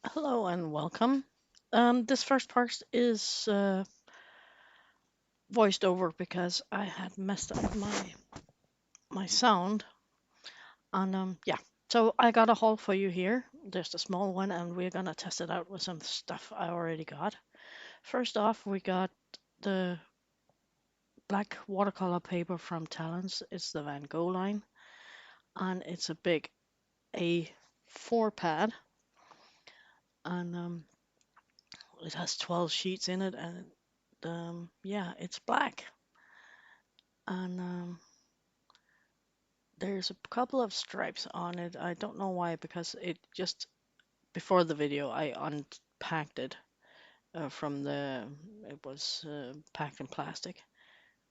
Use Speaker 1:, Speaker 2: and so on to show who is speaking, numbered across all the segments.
Speaker 1: Hello and welcome. This first part is voiced over because I had messed up my sound, and yeah. So I got a haul for you here. There's a small one, and we're gonna test it out with some stuff I already got. First off, we got the black watercolor paper from Talons. It's the Van Gogh line, and it's a big A4 pad, and it has 12 sheets in it, and yeah, it's black. And there's a couple of stripes on it. I don't know why, because it just before the video I unpacked it from it was packed in plastic,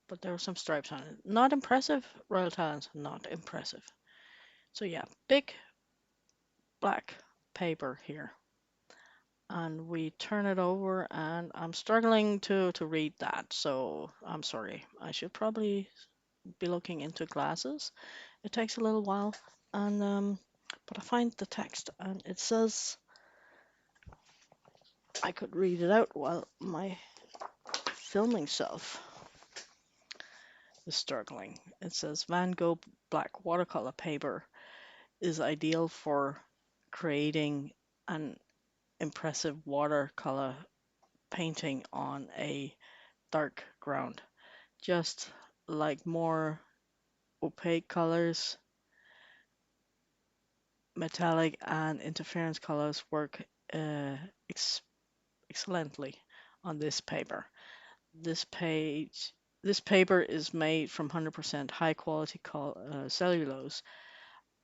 Speaker 1: but there were some stripes on it. Not impressive. Royal Talons, not impressive. So yeah, big black paper here. And we turn it over, and I'm struggling to read that, so I'm sorry. I should probably be looking into glasses. It takes a little while, and but I find the text, and it says I could read it out while my filming self is struggling. It says Van Gogh black watercolor paper is ideal for creating an impressive watercolor painting on a dark ground. Just like more opaque colors, metallic and interference colors work uh, ex- excellently on this paper. This page, this paper is made from 100% high quality cellulose,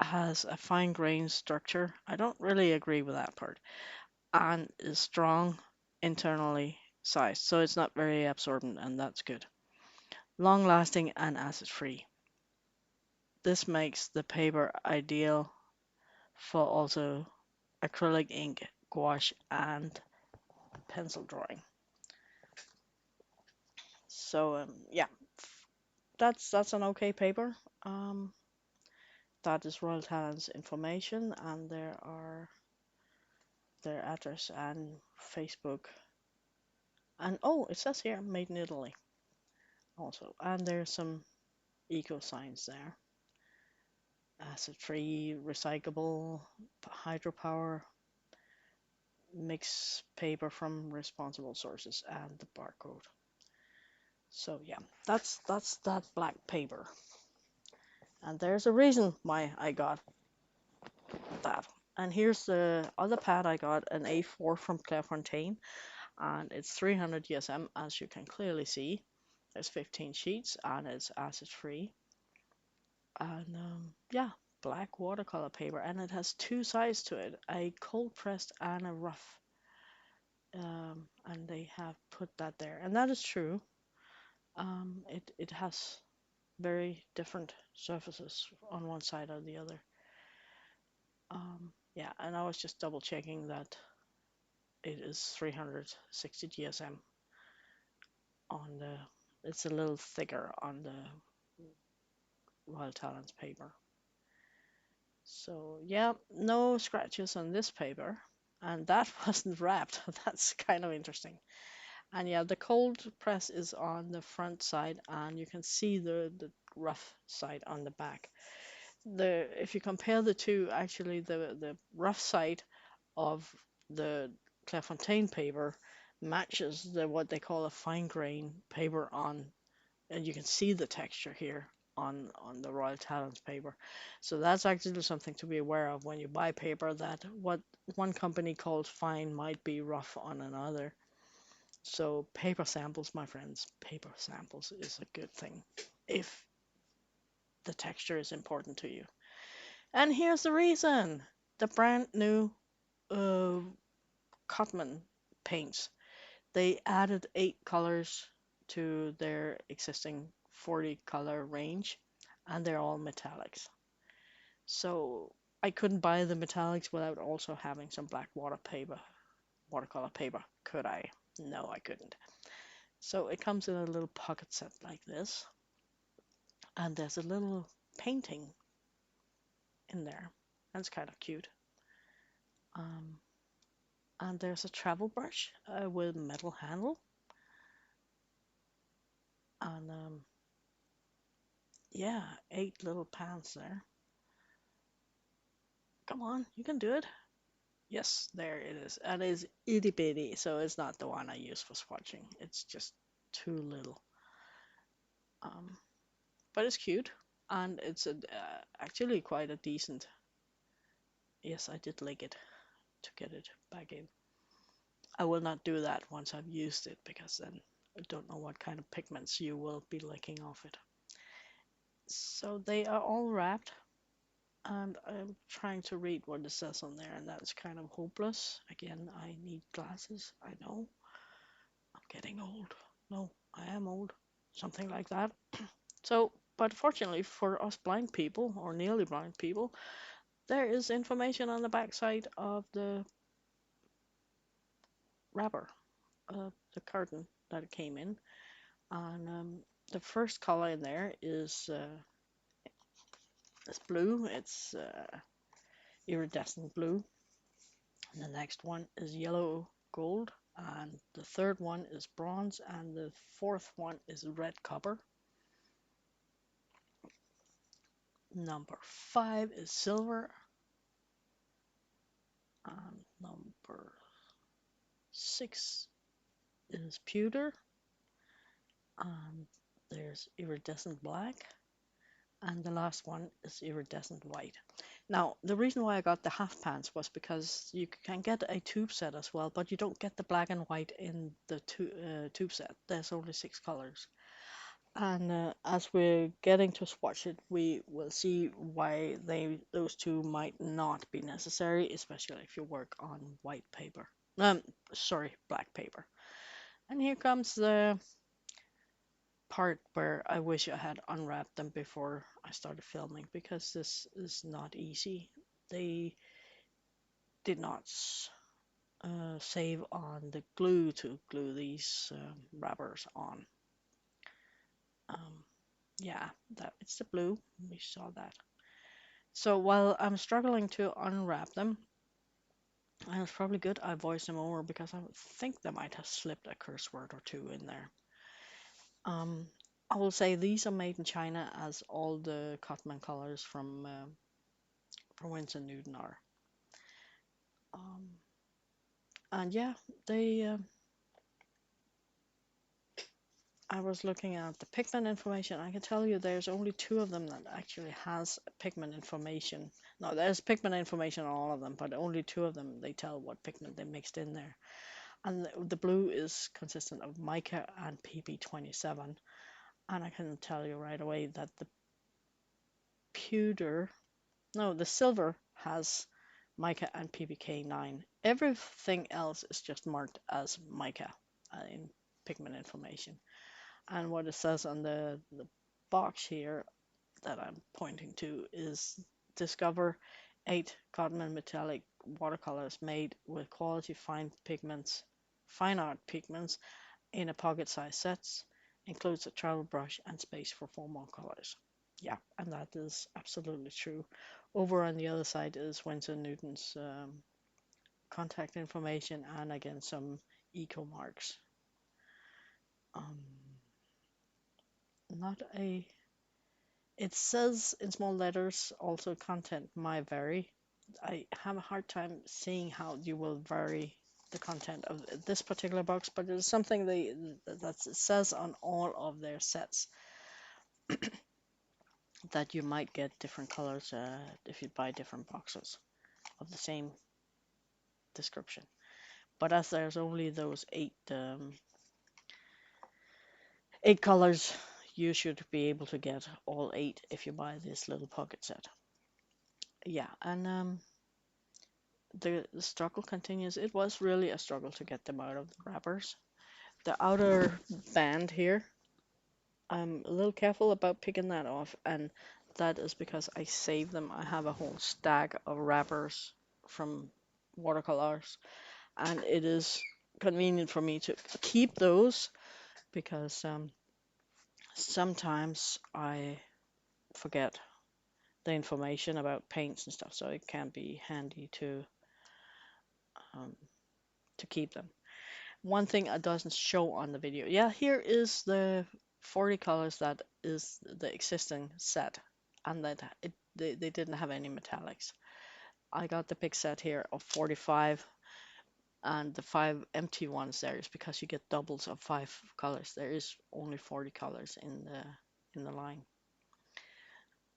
Speaker 1: has a fine grained structure. I don't really agree with that part, and is strong internally sized, so it's not very absorbent, and that's good. Long lasting and acid free. This makes the paper ideal for also acrylic ink, gouache, and pencil drawing. So yeah, that's an okay paper. Um, that is Royal Talent's information, and there are their address and Facebook. And oh, it says here made in Italy also. And there's some eco signs there. Acid free, recyclable, hydropower, mix paper from responsible sources, and the barcode. So yeah, that's that black paper. And there's a reason why I got that. And here's the other pad I got, an A4 from Clairefontaine, and it's 300 USM, as you can clearly see. There's 15 sheets, and it's acid free. And yeah, black watercolor paper, and it has two sides to it, a cold pressed and a rough. And they have put that there, and that is true. It has very different surfaces on one side or the other. Yeah, and I was just double checking that it is 360 GSM on the. It's a little thicker on the Royal Talents paper. So yeah, no scratches on this paper, and that wasn't wrapped. That's kind of interesting. And yeah, the cold press is on the front side, and you can see the rough side on the back. The If you compare the two, actually the rough side of the Clairefontaine paper matches what they call a fine grain paper on, and you can see the texture here on the Royal Talents paper. So that's actually something to be aware of when you buy paper, that what one company calls fine might be rough on another. So paper samples, my friends, paper samples is a good thing if the texture is important to you. And here's the reason: the brand new uh, Cotman paints. They added 8 colors to their existing 40 color range, and they're all metallics. So I couldn't buy the metallics without also having some black watercolor paper, could I? No, I couldn't. So it comes in a little pocket set like this, and there's a little painting in there. That's kind of cute. Um, And there's a travel brush with metal handle. And yeah, 8 little pans there. Come on, you can do it. Yes, there it is. And it's itty bitty, so it's not the one I use for swatching. It's just too little. Um, but it's cute, and it's actually quite a decent. Yes, I did lick it to get it back in. I will not do that once I've used it because then I don't know what kind of pigments you will be licking off it. So they are all wrapped, and I'm trying to read what it says on there, and that's kind of hopeless. Again, I need glasses. I know I'm getting old. No, I am old. Something like that. So, but fortunately for us blind people, or nearly blind people, there is information on the backside of the wrapper, the carton that it came in. And the first color in there is blue. It's iridescent blue. And the next one is yellow gold. And the third one is bronze. And the fourth one is red copper. Number 5 is silver. And number 6 is pewter. And there's iridescent black. And the last one is iridescent white. Now, the reason why I got the half pants was because you can get a tube set as well, but you don't get the black and white in the tube set. There's only 6 colors. And as we're getting to swatch it, we will see why those two might not be necessary, especially if you work on white paper. Sorry, black paper. And here comes the part where I wish I had unwrapped them before I started filming because this is not easy. They did not save on the glue to glue these wrappers on. Um, yeah, that it's the blue. We saw that. So while I'm struggling to unwrap them, and it's probably good I voiced them over because I think they might have slipped a curse word or two in there. Um, I will say these are made in China, as all the Cotman colors from Winsor and Newton are. Um, and yeah, they. I was looking at the pigment information. I can tell you there's only 2 of them that actually has pigment information. No, there's pigment information on all of them, but only 2 of them they tell what pigment they mixed in there. And the blue is consistent of mica and PP27. And I can tell you right away that the silver has mica and PPK9. Everything else is just marked as mica in pigment information. And what it says on the box here that I'm pointing to is discover 8 Cotman metallic watercolors made with quality fine art pigments in a pocket size sets. Includes a travel brush and space for 4 more colors. Yeah, and that is absolutely true. Over on the other side is Winsor Newton's contact information and again some eco marks. Um, not a. It says in small letters also content might vary. I have a hard time seeing how you will vary the content of this particular box, but it's something that says on all of their sets that you might get different colors if you buy different boxes of the same description. But as there's only those 8 colors, you should be able to get all 8 if you buy this little pocket set. Yeah, and the struggle continues. It was really a struggle to get them out of the wrappers. The outer band here, I'm a little careful about picking that off, and that is because I save them. I have a whole stack of wrappers from watercolors, and it is convenient for me to keep those because sometimes I forget the information about paints and stuff, so it can be handy to um, to keep them. One thing it doesn't show on the video. Yeah, here is the 40 colors that is the existing set, and they didn't have any metallics. I got the big set here of 45, and the five empty ones there is because you get doubles of five colors. There is only 40 colors in the line.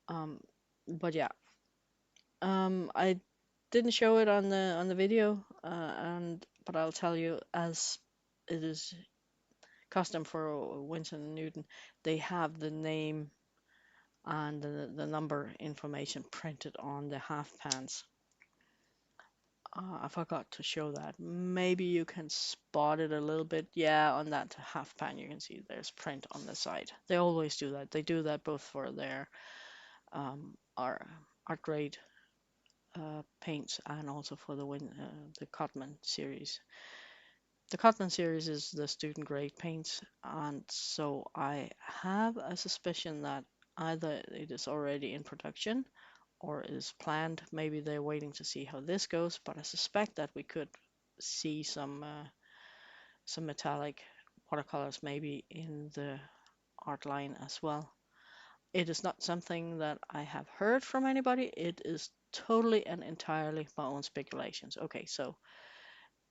Speaker 1: Um, but yeah, I didn't show it on the video, and but I'll tell you, as it is custom for Winsor and Newton, they have the name and the number information printed on the half pans. I forgot to show that. Maybe you can spot it a little bit. Yeah, on that half pan you can see there's print on the side. They always do that. They do that both for their art grade paints and also for the Cotman series. The Cotman series is the student grade paints, and so I have a suspicion that either it is already in production or is planned. Maybe they're waiting to see how this goes, but I suspect that we could see some metallic watercolors maybe in the art line as well. It is not something that I have heard from anybody. It is totally and entirely my own speculations. Okay, so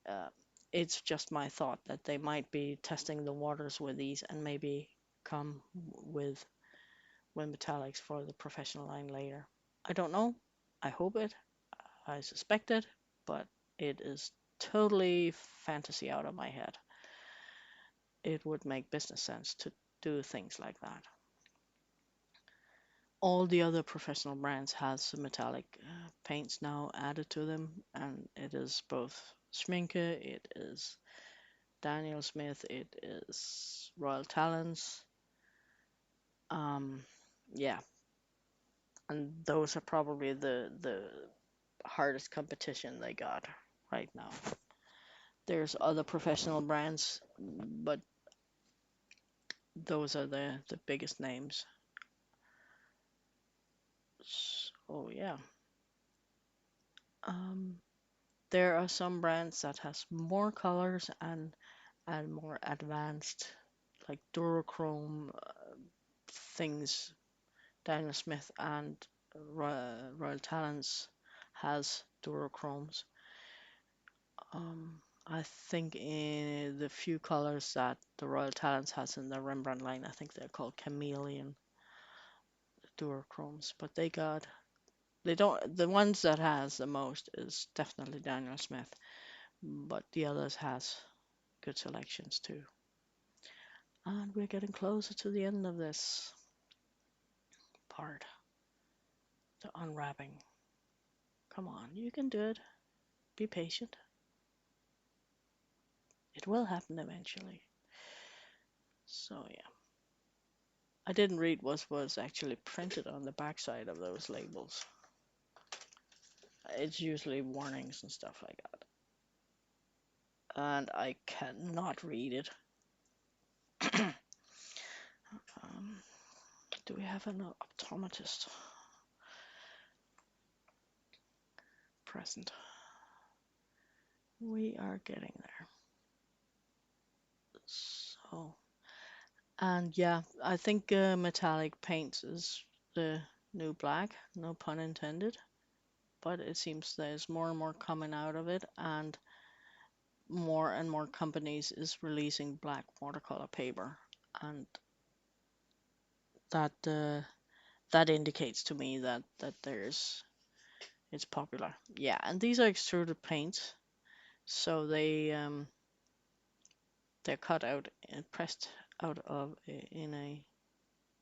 Speaker 1: uh, it's just my thought that they might be testing the waters with these and maybe come with metallics for the professional line later. I don't know. I hope it. I suspect it, but it is totally fantasy out of my head. It would make business sense to do things like that. All the other professional brands has some metallic paints now added to them, and it is both Schminke, it is Daniel Smith, it is Royal Talents. Um, yeah, and those are probably the hardest competition they got right now. There's other professional brands, but those are the biggest names. So yeah, um, there are some brands that has more colors and more advanced, like duochrome things. Daniel Smith and Royal Talents has duochromes. I think in the few colors that the Royal Talents has in the Rembrandt line, I think they're called chameleon duochromes. But they don't, the ones that has the most is definitely Daniel Smith, but the others has good selections too. And we're getting closer to the end of this part, the unwrapping. Come on, you can do it. Be patient. It will happen eventually. So yeah. I didn't read what was actually printed on the backside of those labels. It's usually warnings and stuff like that. And I cannot read it. um, do we have an optometrist present? We are getting there. So, and yeah, I think metallic paints is the new black, no pun intended. But it seems there's more and more coming out of it, and more companies is releasing black watercolor paper, and that that indicates to me that there's it's popular. Yeah, and these are extruded paints, so they're cut out and pressed out of in a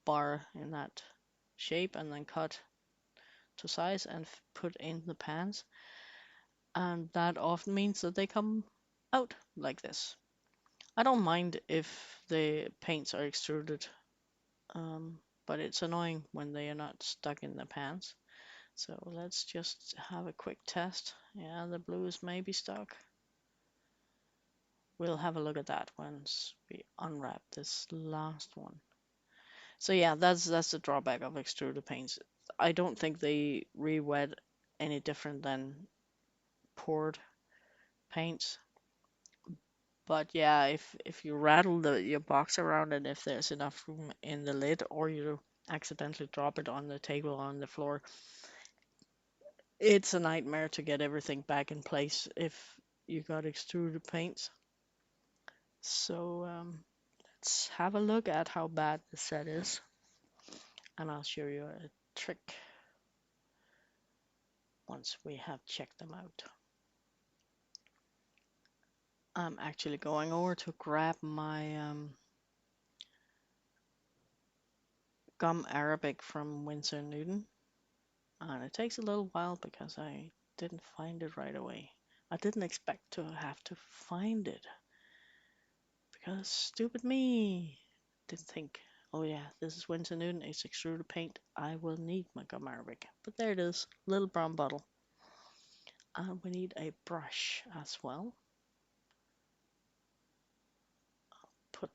Speaker 1: bar in that shape, and then cut to size and put in the pans, and that often means that they come out like this. I don't mind if the paints are extruded, but it's annoying when they are not stuck in the pans. So let's just have a quick test. Yeah, the blues may be stuck. We'll have a look at that once we unwrap this last one. So yeah, that's the drawback of extruded paints. I don't think they re-wet any different than poured paints. But yeah, if you rattle your box around and if there's enough room in the lid, or you accidentally drop it on the table or on the floor, it's a nightmare to get everything back in place if you got extruded paints. So let's have a look at how bad the set is, and I'll show you a trick once we have checked them out. I'm actually going over to grab my gum Arabic from Winsor and Newton, and it takes a little while because I didn't find it right away. I didn't expect to have to find it because stupid me didn't think, oh yeah, this is Winsor Newton, it's extruded paint, I will need my gum Arabic. But there it is, little brown bottle. And we need a brush as well. Put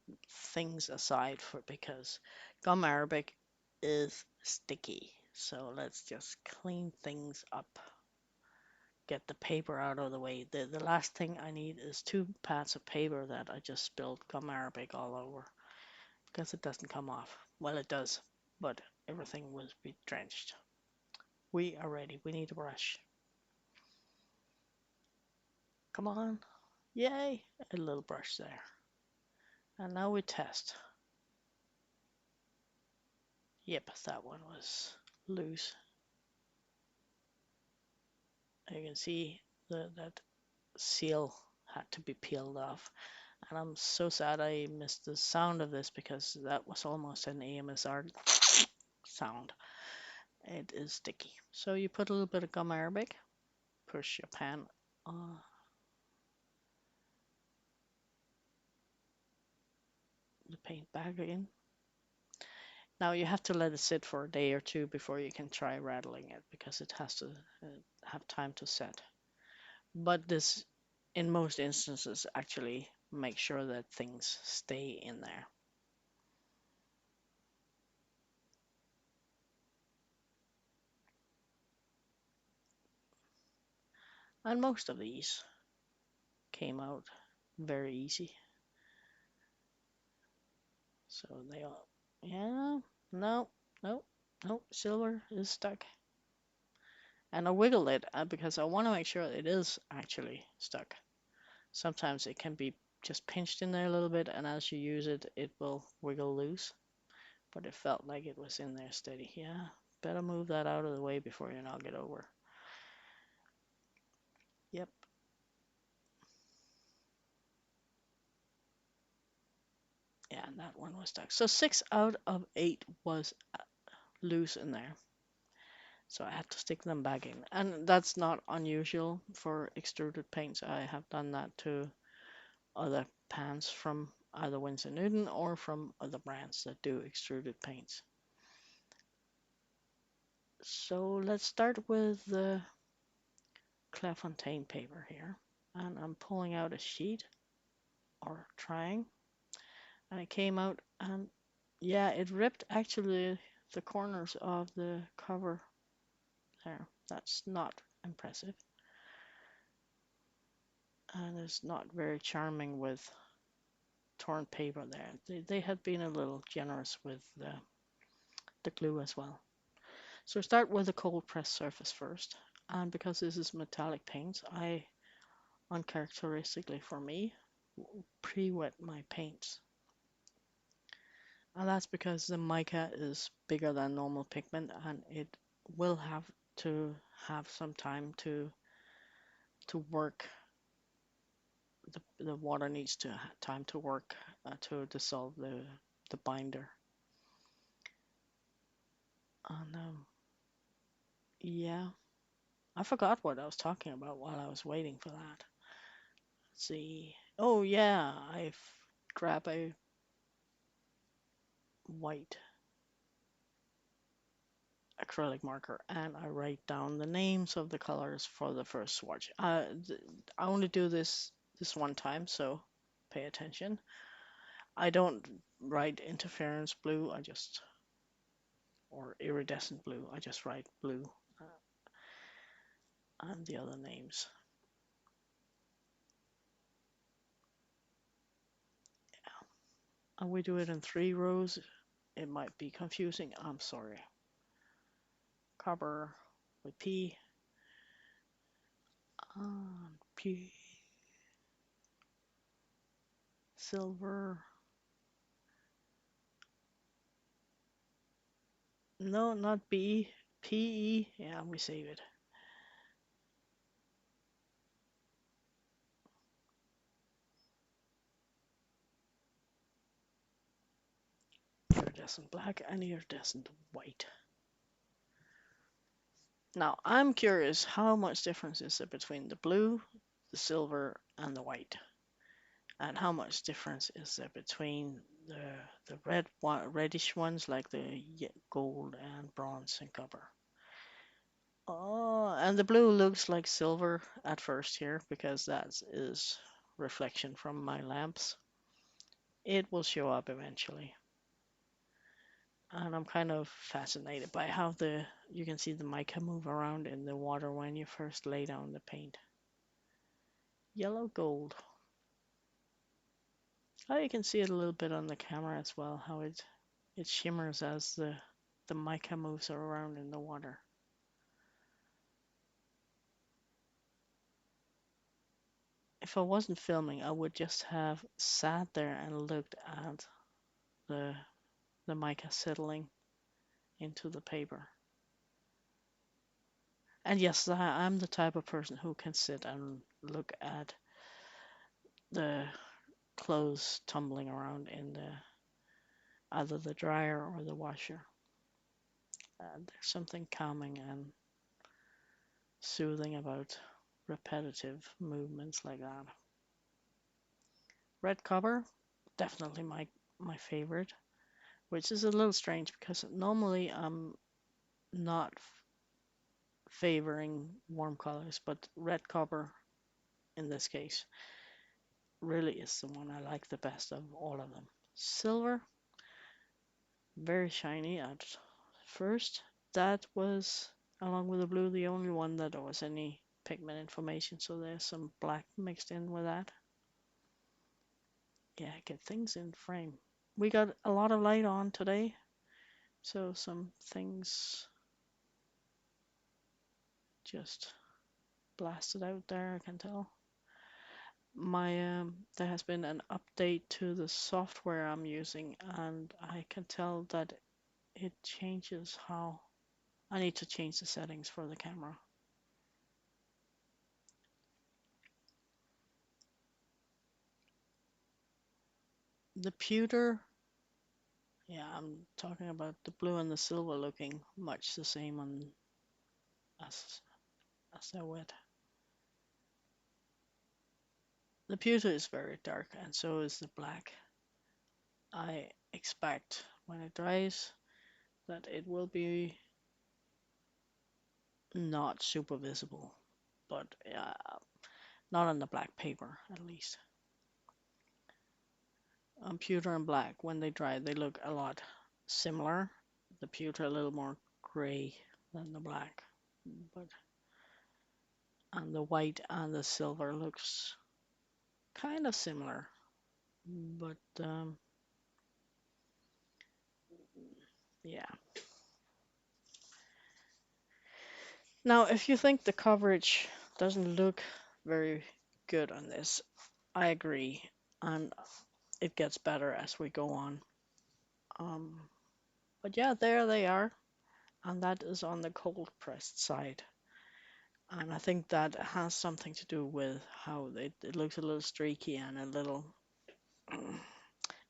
Speaker 1: things aside for because gum Arabic is sticky. So let's just clean things up. Get the paper out of the way. The last thing I need is 2 pads of paper that I just spilled gum Arabic all over because it doesn't come off. Well, it does, but everything will be drenched. We are ready. We need a brush. Come on. Yay! A little brush there. And now we test. Yep, that one was loose. You can see that seal had to be peeled off. And I'm so sad I missed the sound of this because that was almost an AMSR sound. It is sticky. So you put a little bit of gum Arabic, push your pan the paint back in. Now you have to let it sit for a day or two before you can try rattling it because it has to have time to set. But this, in most instances, actually make sure that things stay in there. And most of these came out very easy. So they all, yeah, no, no, no, silver is stuck. And I wiggle it because I want to make sure it is actually stuck. Sometimes it can be just pinched in there a little bit, and as you use it, it will wiggle loose. But it felt like it was in there steady. Yeah, better move that out of the way before you knock it over. Yep. Yeah, and that one was stuck. So 6 out of 8 was loose in there. So I had to stick them back in. And that's not unusual for extruded paints. I have done that to other pans from either Winsor Newton or from other brands that do extruded paints. So let's start with the Clairfontaine paper here. And I'm pulling out a sheet or trying. And it came out and yeah, it ripped actually the corners of the cover there. That's not impressive. And it's not very charming with torn paper there. They had been a little generous with the glue as well. So start with the cold press surface first. And because this is metallic paints, I, uncharacteristically for me, pre-wet my paints. And that's because the mica is bigger than normal pigment and it will have to have some time to work. The water needs to have time to work to dissolve the binder. And yeah, I forgot what I was talking about while I was waiting for that. Let's see. Oh yeah, I grab a white acrylic marker and I write down the names of the colors for the first swatch. I only do this one time, so pay attention. I don't write interference blue, or iridescent blue, I just write blue and the other names. and we do it in 3 rows, it might be confusing. I'm sorry. Copper with P, and P, silver. No, not B, PE. Yeah, we save it. Iridescent black and iridescent white. Now, I'm curious, how much difference is there between the blue, the silver, and the white? And how much difference is there between the reddish ones like the gold and bronze and copper? Oh, and the blue looks like silver at first here because that is reflection from my lamps. It will show up eventually. And I'm kind of fascinated by how you can see the mica move around in the water when you first lay down the paint. Yellow gold. Oh, you can see it a little bit on the camera as well, how it shimmers as the mica moves around in the water. If I wasn't filming, I would just have sat there and looked at the the mica settling into the paper. And yes, I'm the type of person who can sit and look at the clothes tumbling around in either the dryer or the washer. There's something calming and soothing about repetitive movements like that. Red cover, definitely my favorite, which is a little strange because normally I'm not favoring warm colors, but red cover in this case really is the one I like the best of all of them. Silver, very shiny at first. That was, along with the blue, the only one that there was any pigment information, so there's some black mixed in with that. Yeah, get things in frame. We got a lot of light on today, so some things just blasted out there, I can tell. There has been an update to the software I'm using, and I can tell that it changes how I need to change the settings for the camera. The pewter, yeah, I'm talking about the blue and the silver looking much the same on as they're wet. The pewter is very dark, and so is the black. I expect when it dries that it will be not super visible, but not on the black paper at least. Pewter and black, when they dry, they look a lot similar. The pewter a little more gray than the black, but and the white and the silver looks kind of similar, but yeah. Now, if you think the coverage doesn't look very good on this, I agree, and it gets better as we go on. Um, but yeah, there they are, and that is on the cold pressed side. And I think that has something to do with how it looks a little streaky and a little,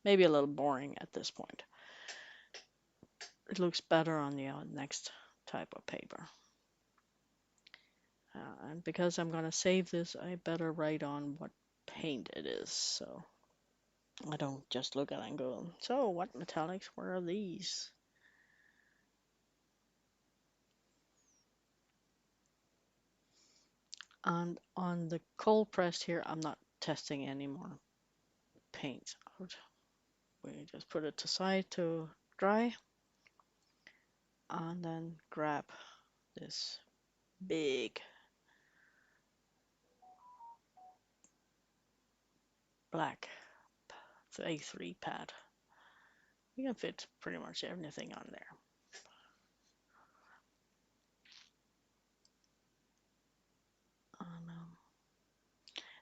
Speaker 1: maybe a little boring at this point. It looks better on the next type of paper. And because I'm going to save this, I better write on what paint it is, so I don't just look at it and go, so what metallics were these? And on the cold pressed here, I'm not testing any more paints out. We just put it aside to dry and then grab this big black A3 pad. You can fit pretty much everything on there.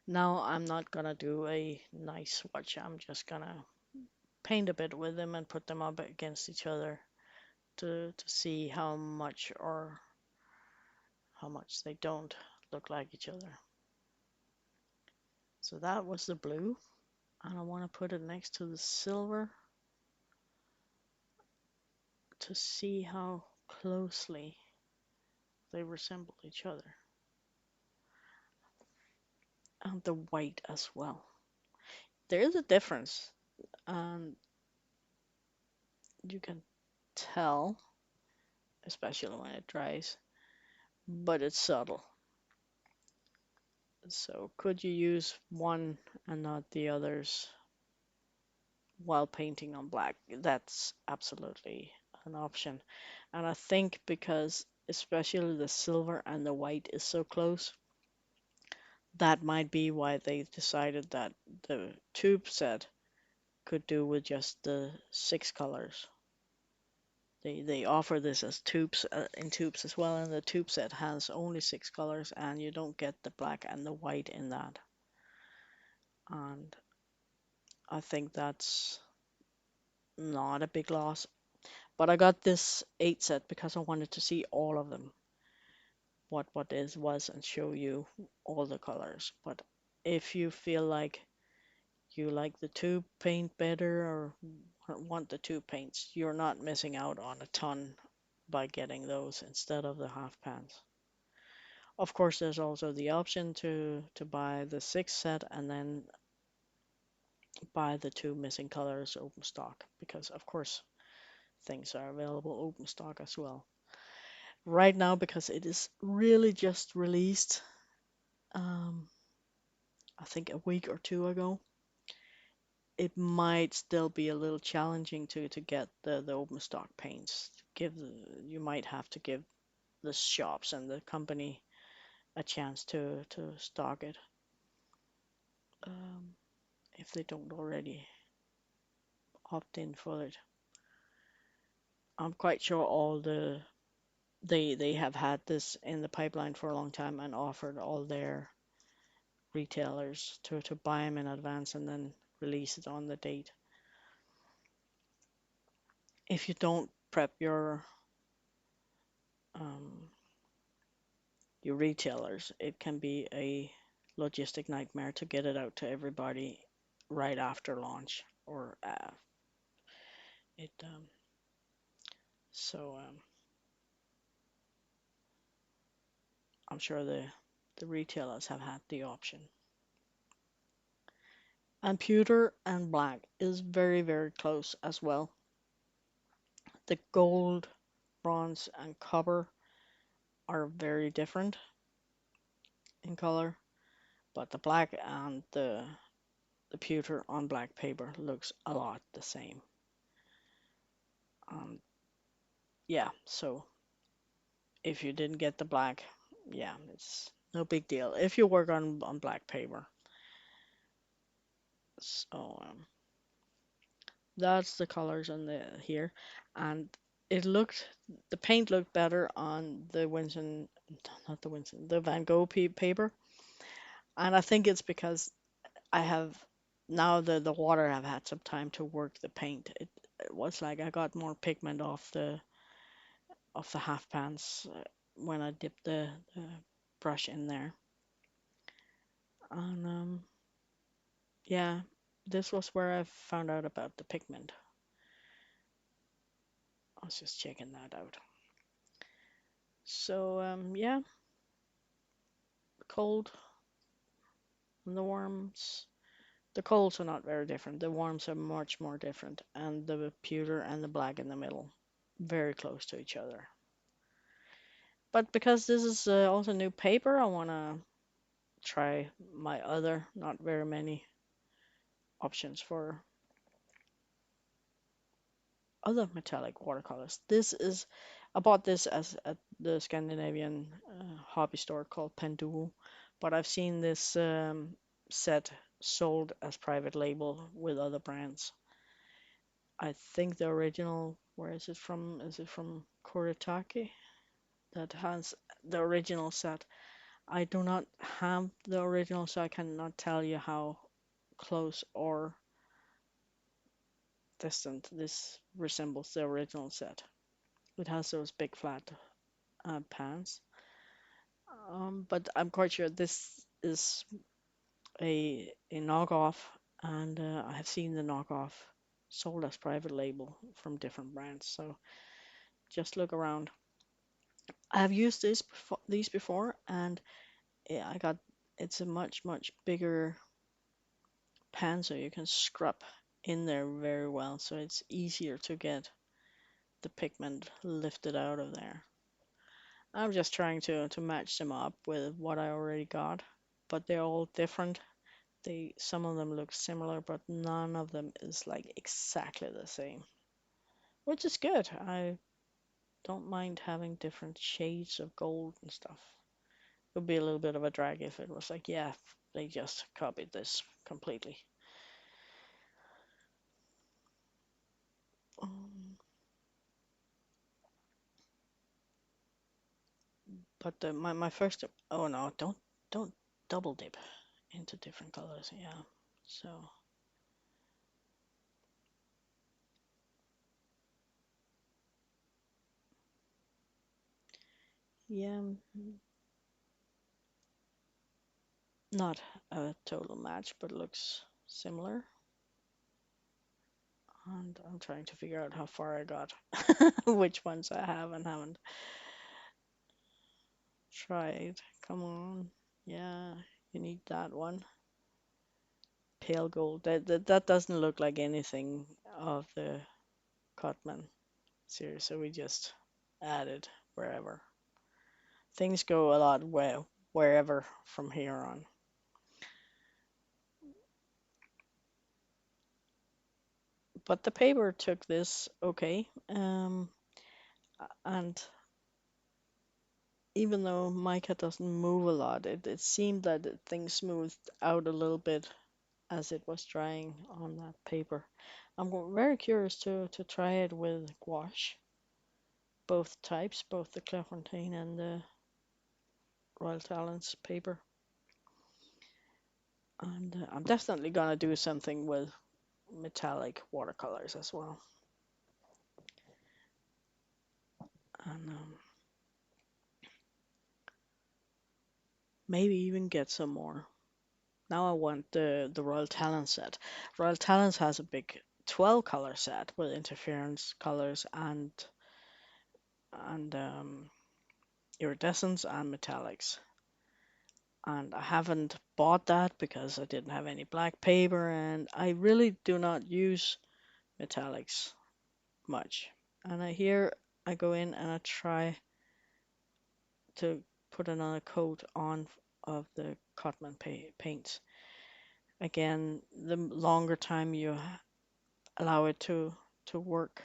Speaker 1: Now I'm not gonna do a nice swatch. I'm just gonna paint a bit with them and put them up against each other to see how much or how much they don't look like each other. So that was the blue, and I want to put it next to the silver to see how closely they resemble each other. And the white as well. There is a difference, and you can tell, especially when it dries, but it's subtle. So could you use one and not the others while painting on black? That's absolutely an option. And I think because especially the silver and the white is so close, that might be why they decided that the tube set could do with just the 6 colors. They offer this as tubes in tubes as well, and the tube set has only 6 colors, and you don't get the black and the white in that. And I think that's not a big loss. But I got this 8 set because I wanted to see all of them, what is was, and show you all the colors. But if you feel like you like the tube paint better or want the tube paints, you're not missing out on a ton by getting those instead of the half pans. Of course, there's also the option to buy the 6 set and then buy the 2 missing colors open stock because of course things are available open stock as well. Right now, because it is really just released, um, I think a week or two ago, it might still be a little challenging to get the open stock paints. You might have to give the shops and the company a chance to stock it, um, if they don't already opt in for it. I'm quite sure all they have had this in the pipeline for a long time and offered all their retailers to buy them in advance and then release it on the date. If you don't prep um, your retailers, it can be a logistic nightmare to get it out to everybody right after launch or it. So I'm sure the retailers have had the option. And pewter and black is very, very close as well. The gold, bronze, and copper are very different in color, but the black and the pewter on black paper looks a lot the same. Um, yeah, so if you didn't get the black, yeah, it's no big deal if you work on black paper. So that's the colors on the here, and it looked the paint looked better on the Winston, not the Winston, the Van Gogh paper, and I think it's because I have now the water have had some time to work the paint. It was like I got more pigment off the half pans when I dipped the brush in there. And yeah, this was where I found out about the pigment. I was just checking that out. So yeah, cold and the warms. The colds are not very different. The warms are much more different, and the pewter and the black in the middle, very close to each other. But because this is also new paper, I want to try my other, not very many options for other metallic watercolors. This is I bought this as at the Scandinavian hobby store called Penduo, but I've seen this set sold as private label with other brands. I think the original, where is it from? Is it from Kuretake? That has the original set. I do not have the original, so I cannot tell you how close or distant this resembles the original set. It has those big flat pans. But I'm quite sure this is a knockoff, and I have seen the knockoff sold as private label from different brands. So just look around. I have used these before, and I got it's a much bigger pan, so you can scrub in there very well. So it's easier to get the pigment lifted out of there. I'm just trying to match them up with what I already got, but they're all different. They Some of them look similar, but none of them is like exactly the same, which is good. I don't mind having different shades of gold and stuff. It would be a little bit of a drag if it was like, yeah, they just copied this completely. Um, but my first, oh no, don't double dip into different colors. Yeah, so yeah, not a total match, but looks similar. And I'm trying to figure out how far I got, which ones I have and haven't tried. Come on. Yeah, you need that one. Pale gold. That doesn't look like anything of the Cotman series, so we just added wherever. Things go a lot wherever from here on. But the paper took this okay. And even though mica doesn't move a lot, it seemed that things smoothed out a little bit as it was drying on that paper. I'm very curious to try it with gouache, both types, both the Clairefontaine and the Royal Talents paper. And I'm definitely gonna do something with metallic watercolors as well, and maybe even get some more. Now I want the Royal Talent set. Royal Talents has a big 12 color set with interference colors and iridescence and metallics. And I haven't bought that because I didn't have any black paper, and I really do not use metallics much. And I go in and I try to put another coat on of the Cotman paints. Again, the longer time you allow it to work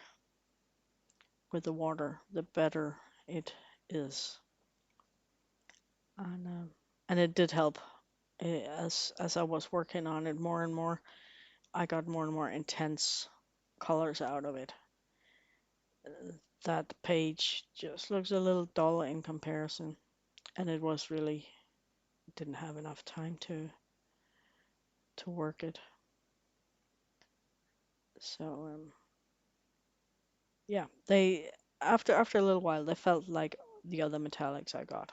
Speaker 1: with the water, the better it is. And it did help. As I was working on it more and more, I got more and more intense colors out of it. That page just looks a little dull in comparison, and it was really didn't have enough time to work it. So yeah, they after a little while they felt like the other metallics I got.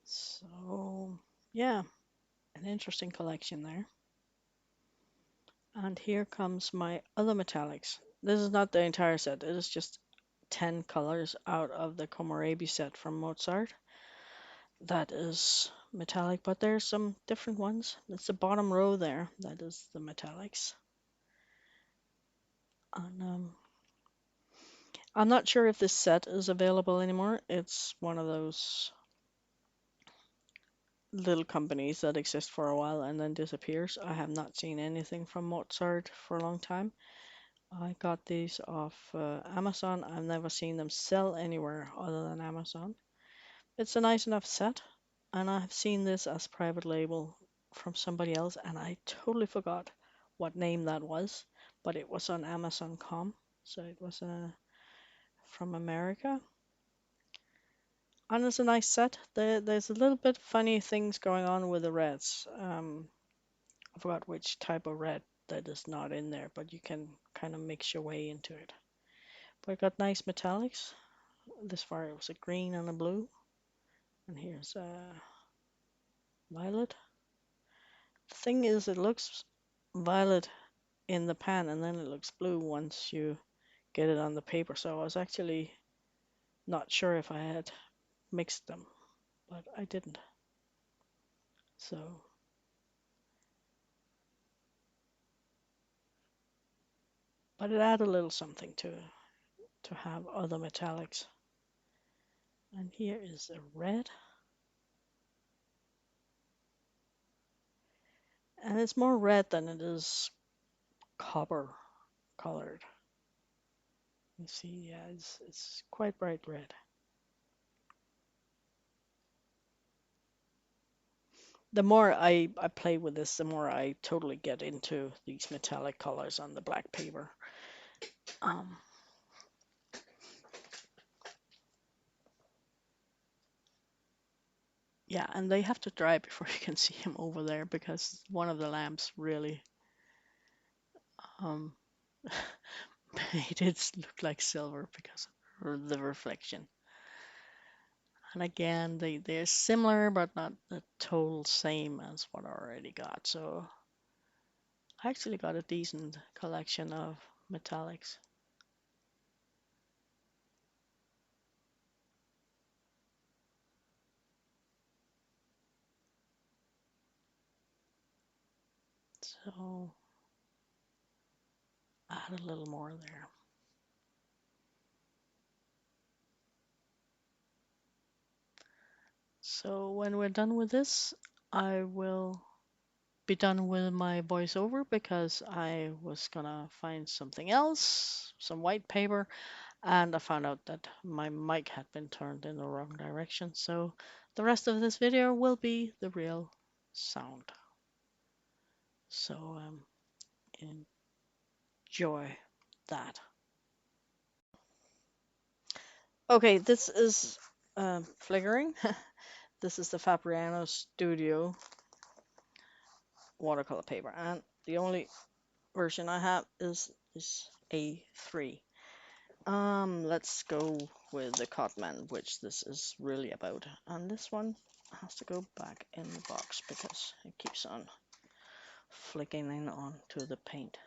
Speaker 1: So yeah, an interesting collection there. And here comes my other metallics. This is not the entire set. It is just 10 colors out of the Komorebi set from Mozart. That is metallic, but there's some different ones. It's the bottom row there. That is the metallics. And I'm not sure if this set is available anymore. It's one of those little companies that exist for a while and then disappears. I have not seen anything from Mozart for a long time. I got these off Amazon. I've never seen them sell anywhere other than Amazon. It's a nice enough set, and I've seen this as private label from somebody else, and I totally forgot what name that was, but it was on Amazon.com, so it was from America. And it's a nice set. There's a little bit funny things going on with the reds. I forgot which type of red that is not in there, but you can kind of mix your way into it. But I got nice metallics. This far it was a green and a blue, and here's a violet. The thing is, it looks violet in the pan, and then it looks blue once you get it on the paper. So I was actually not sure if I had mixed them, but I didn't. So, but it added a little something to have other metallics. And here is a red, and it's more red than it is copper colored. You see, yeah, it's quite bright red. The more I play with this, the more I totally get into these metallic colors on the black paper. Um, yeah, and they have to dry before you can see them over there because one of the lamps really um, made it look like silver because of the reflection. And again, they're similar, but not the total same as what I already got. So I actually got a decent collection of metallics. So add a little more there. So when we're done with this, I will be done with my voiceover because I was gonna find something else, some white paper, and I found out that my mic had been turned in the wrong direction. So the rest of this video will be the real sound. So enjoy that. Okay, this is flickering. This is the Fabriano Studio watercolor paper, and the only version I have is A3. Let's go with the Cotman, which this is really about. And this one has to go back in the box because it keeps on flicking in onto the paint.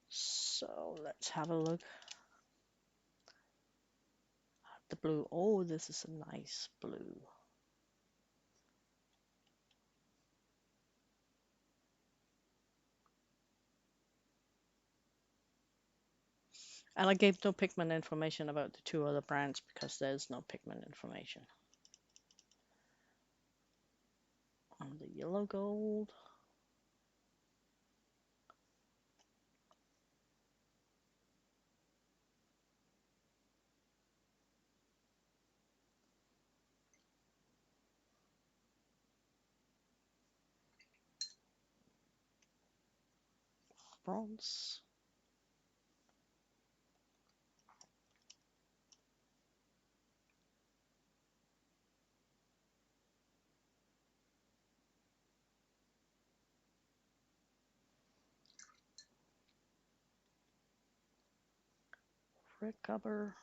Speaker 1: So let's have a look at the blue. Oh, this is a nice blue. And I gave no pigment information about the two other brands because there's no pigment information. On the yellow gold. Bronze. Red cover.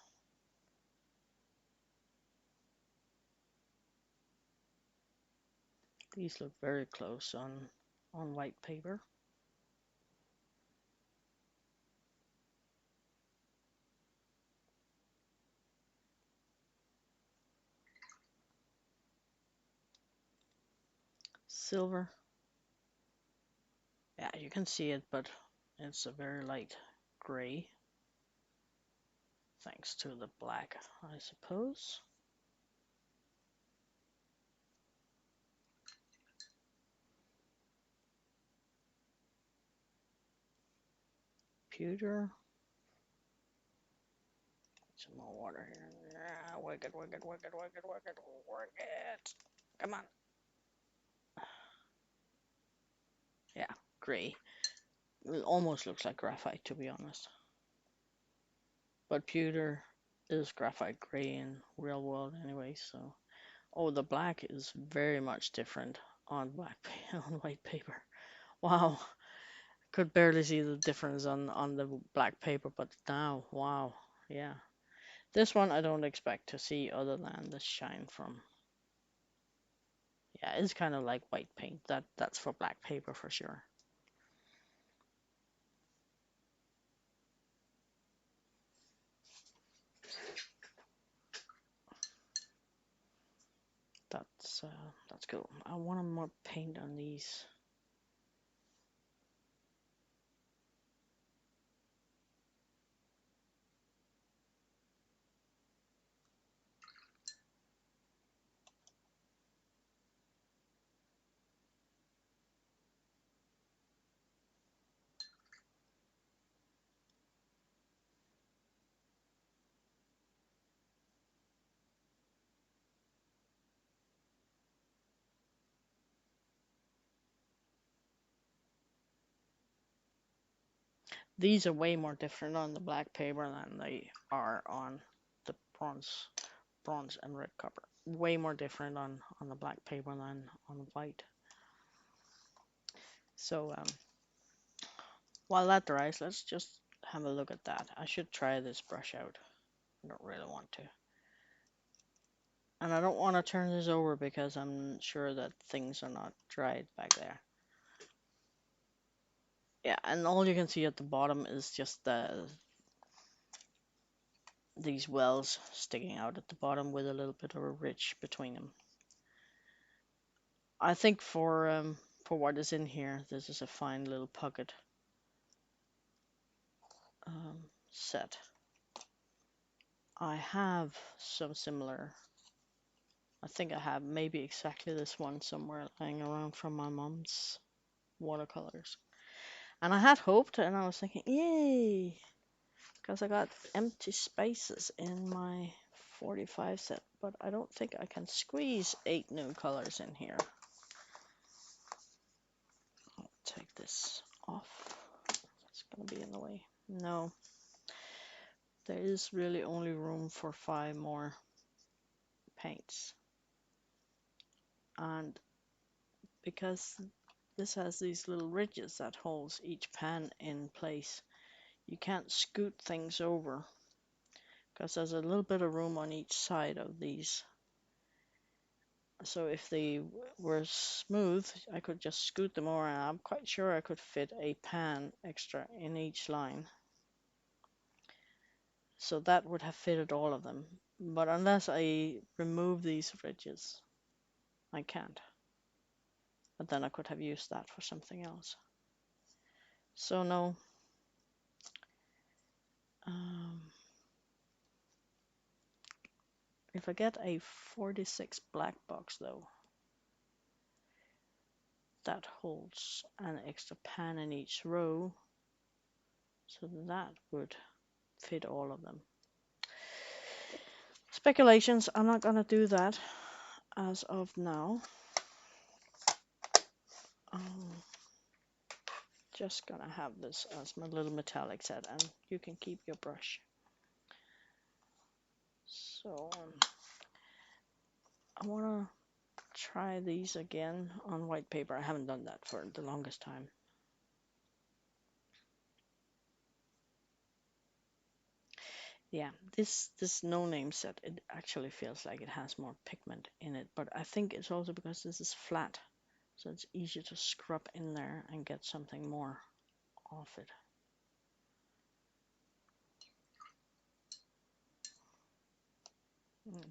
Speaker 1: These look very close on white paper. Silver. Yeah, you can see it, but it's a very light gray. Thanks to the black, I suppose. Pewter. Some more water here. Yeah, work it, work it, work it, work it, work it, work it. Come on. gray. It almost looks like graphite, to be honest. But pewter is graphite gray in real world anyway, so. Oh, the black is very much different on on white paper. Wow, could barely see the difference on the black paper, but now, wow, yeah. This one I don't expect to see other than the shine from. Yeah, it's kind of like white paint. That's for black paper for sure. That's cool. I want more paint on these. These are way more different on the black paper than they are on the bronze and red copper. Way more different on the black paper than on white. So while that dries, let's just have a look at that. I should try this brush out. I don't really want to. And I don't want to turn this over because I'm sure that things are not dried back there. Yeah, and all you can see at the bottom is just these wells sticking out at the bottom with a little bit of a ridge between them. I think for what is in here, this is a fine little pocket set. I have some similar. I think I have maybe exactly this one somewhere lying around from my mom's watercolors. And I had hoped, and I was thinking, yay, because I got empty spaces in my 45 set, but I don't think I can squeeze 8 new colors in here. I'll take this off. It's going to be in the way. No, there is really only room for 5 more paints. And because this has these little ridges that holds each pan in place, you can't scoot things over because there's a little bit of room on each side of these. So if they were smooth, I could just scoot them over, and I'm quite sure I could fit a pan extra in each line. So that would have fitted all of them. But unless I remove these ridges, I can't. But then I could have used that for something else. So no. If I get a 46 black box though, that holds an extra pan in each row, so that would fit all of them. Speculations, I'm not gonna do that as of now. I'm just gonna have this as my little metallic set, and you can keep your brush. So I wanna try these again on white paper. I haven't done that for the longest time. Yeah, this no name set, it actually feels like it has more pigment in it, but I think it's also because this is flat, so it's easier to scrub in there and get something more off it.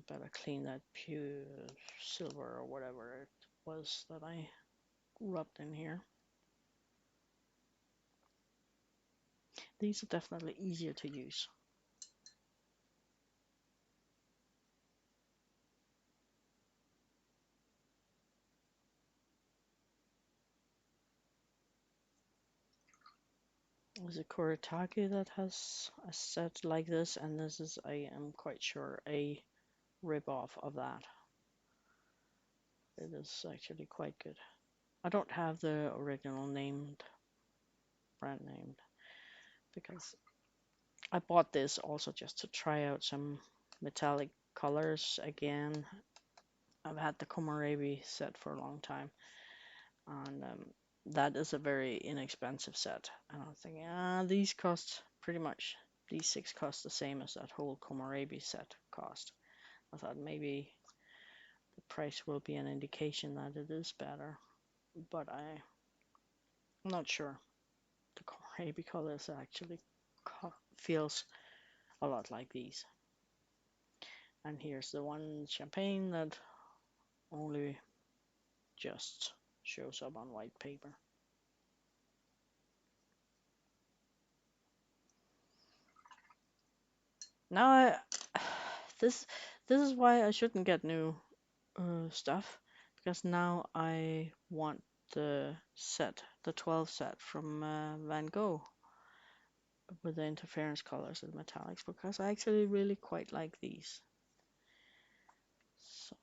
Speaker 1: Better clean that pure silver or whatever it was that I rubbed in here. These are definitely easier to use. Is it Kuretake that has a set like this, and this is, I am quite sure, a rip-off of that. It is actually quite good. I don't have the original named brand named, because I bought this also just to try out some metallic colors again. I've had the Komorebi set for a long time, and that is a very inexpensive set. And I was thinking, these cost pretty much, these 6 cost the same as that whole Komorebi set cost. I thought maybe the price will be an indication that it is better, but I'm not sure. The Komorebi colors actually feels a lot like these. And here's the one champagne that only just shows up on white paper. Now this is why I shouldn't get new stuff, because now I want the set, the 12 set from Van Gogh with the interference colors and metallics, because I actually really quite like these. So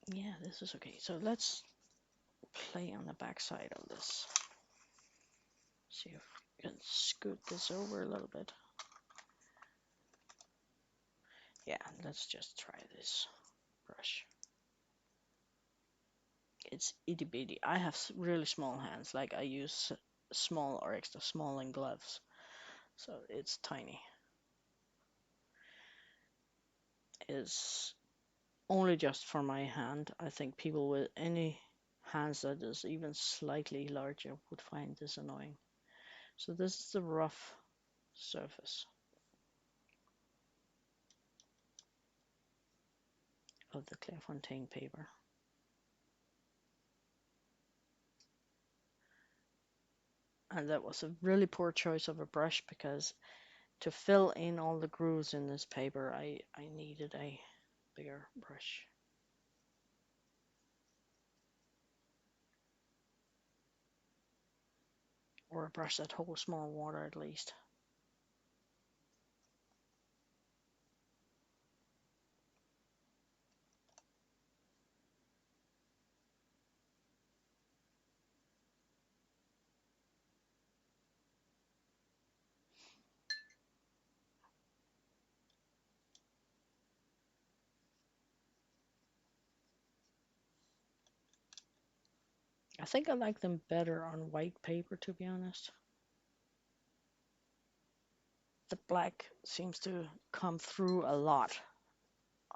Speaker 1: yeah, this is okay. So let's play on the back side of this. See if we can scoot this over a little bit. Yeah, let's just try this brush. It's itty bitty. I have really small hands, like I use small or extra small in gloves, so it's tiny. It's only just for my hand. I think people with any hands that is even slightly larger would find this annoying. So this is the rough surface of the Clairefontaine paper. And that was a really poor choice of a brush, because to fill in all the grooves in this paper, I needed a bigger brush. Or a brush that holds more water at least. I think I like them better on white paper, to be honest. The black seems to come through a lot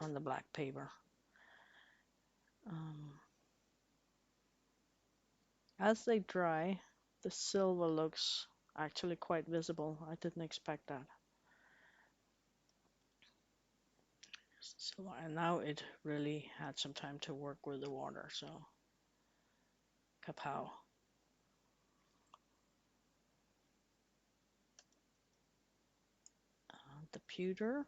Speaker 1: on the black paper. As they dry, the silver looks actually quite visible. I didn't expect that. And now it really had some time to work with the water, so kapow. The pewter.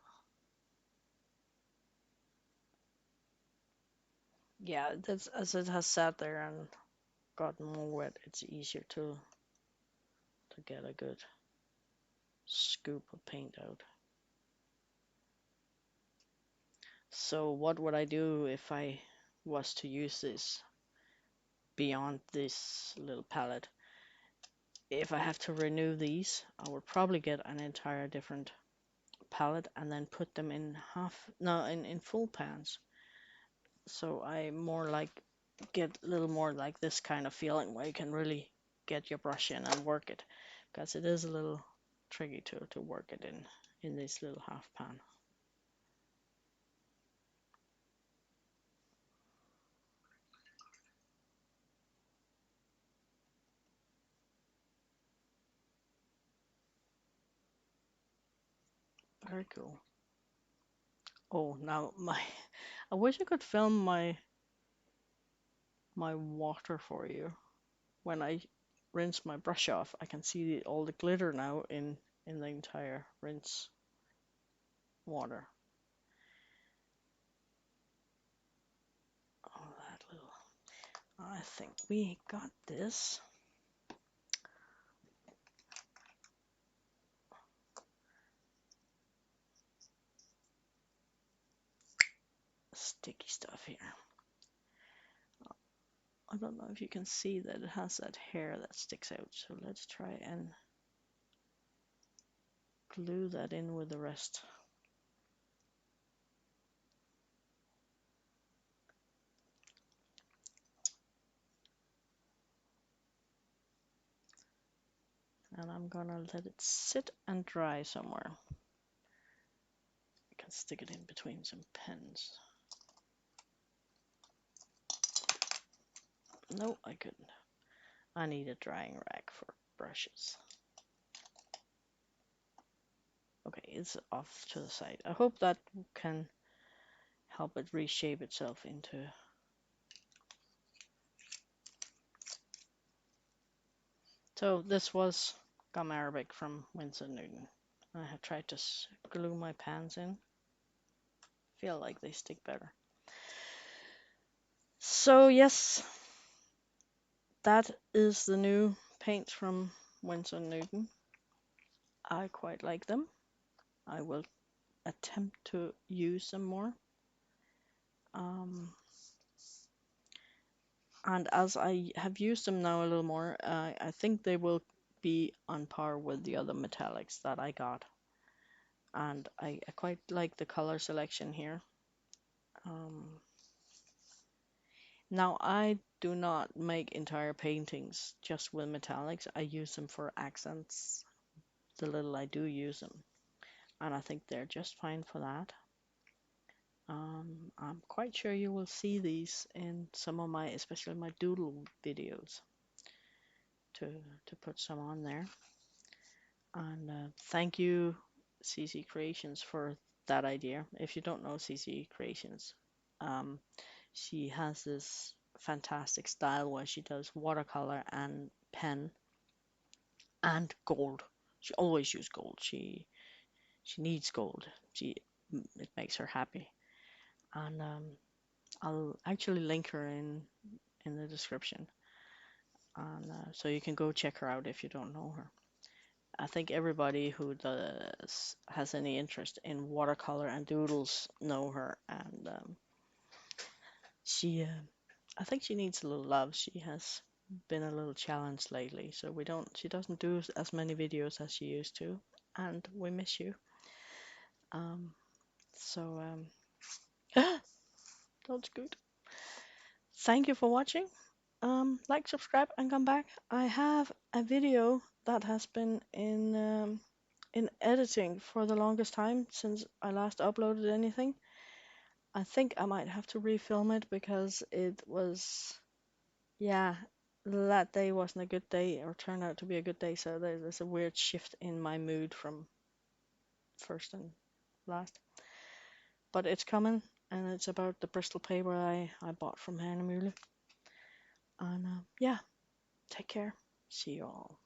Speaker 1: Yeah, that's, as it has sat there and gotten more wet, it's easier to get a good scoop of paint out. So what would I do if I was to use this beyond this little palette? If I have to renew these, I would probably get an entire different palette and then put them in in full pans. So I more like get a little more like this kind of feeling where you can really get your brush in and work it, because it is a little tricky to work it in this little half pan. Very cool. Oh, now I wish I could film my water for you. When I rinse my brush off, I can see all the glitter now in the entire rinse water. Oh, that little. I think we got this. Sticky stuff here. I don't know if you can see that it has that hair that sticks out. So let's try and glue that in with the rest. And I'm gonna let it sit and dry somewhere. I can stick it in between some pens. No, I couldn't. I need a drying rack for brushes. Okay, it's off to the side. I hope that can help it reshape itself into. So this was gum arabic from Winsor and Newton. I have tried to glue my pans in. Feel like they stick better. So yes, that is the new paints from Winsor and Newton. I quite like them. I will attempt to use them more. And as I have used them now a little more, I think they will be on par with the other metallics that I got. And I quite like the color selection here. Now, I do not make entire paintings just with metallics. I use them for accents, the little I do use them. And I think they're just fine for that. I'm quite sure you will see these in some of my, especially my doodle videos, to put some on there. And thank you, CC Creations, for that idea. If you don't know CC Creations, um, she has this fantastic style where she does watercolor and pen and gold. She always uses gold. She needs gold. It makes her happy. And I'll actually link her in the description, and so you can go check her out if you don't know her. I think everybody who has any interest in watercolor and doodles know her, and she I think she needs a little love. She has been a little challenged lately, so she doesn't do as many videos as she used to, and we miss you. Um, so that's good. Thank you for watching. Like, subscribe, and come back. I have a video that has been in editing for the longest time since I last uploaded anything. I think I might have to refilm it because it was, yeah, that day wasn't a good day or turned out to be a good day. So there's a weird shift in my mood from first and last. But it's coming, and it's about the Bristol paper I bought from Hannah Muller. And yeah, take care. See you all.